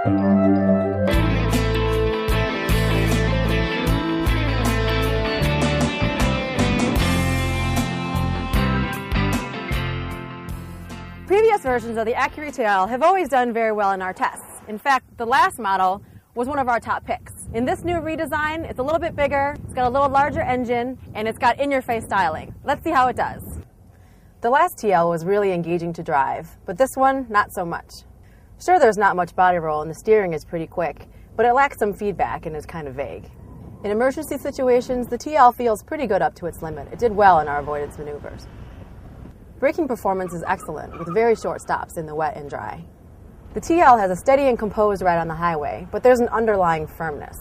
Previous versions of the Acura TL have always done very well in our tests. In fact, the last model was one of our top picks. In this new redesign, it's a little bit bigger, it's got a little larger engine, and it's got in-your-face styling. Let's see how it does. The last TL was really engaging to drive, but this one, not so much. Sure, there's not much body roll and the steering is pretty quick, but it lacks some feedback and is kind of vague. In emergency situations, the TL feels pretty good up to its limit. It did well in our avoidance maneuvers. Braking performance is excellent, with very short stops in the wet and dry. The TL has a steady and composed ride on the highway, but there's an underlying firmness.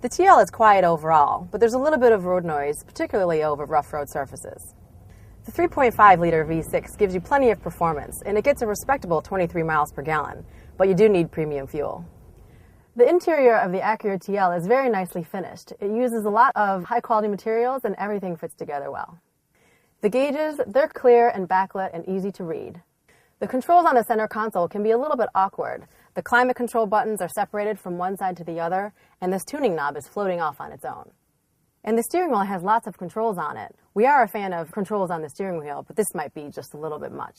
The TL is quiet overall, but there's a little bit of road noise, particularly over rough road surfaces. The 3.5-liter V6 gives you plenty of performance, and it gets a respectable 23 miles per gallon, but you do need premium fuel. The interior of the Acura TL is very nicely finished. It uses a lot of high-quality materials, and everything fits together well. The gauges, they're clear and backlit and easy to read. The controls on the center console can be a little bit awkward. The climate control buttons are separated from one side to the other, and this tuning knob is floating off on its own. And the steering wheel has lots of controls on it. We are a fan of controls on the steering wheel, but this might be just a little bit much.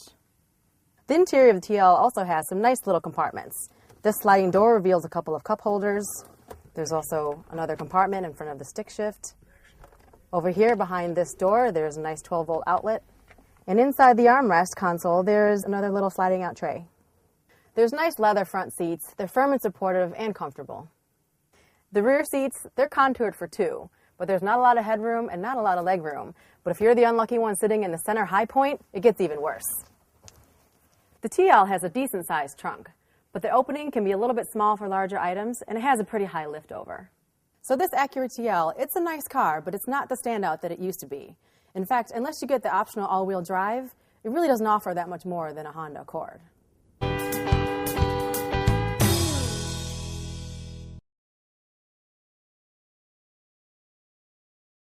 The interior of the TL also has some nice little compartments. This sliding door reveals a couple of cup holders. There's also another compartment in front of the stick shift. Over here behind this door, there's a nice 12-volt outlet. And inside the armrest console, there's another little sliding out tray. There's nice leather front seats. They're firm and supportive and comfortable. The rear seats, they're contoured for two, but there's not a lot of headroom and not a lot of leg room. But if you're the unlucky one sitting in the center high point, it gets even worse. The TL has a decent-sized trunk, but the opening can be a little bit small for larger items, and it has a pretty high lift-over. So this Acura TL, it's a nice car, but it's not the standout that it used to be. In fact, unless you get the optional all-wheel drive, it really doesn't offer that much more than a Honda Accord.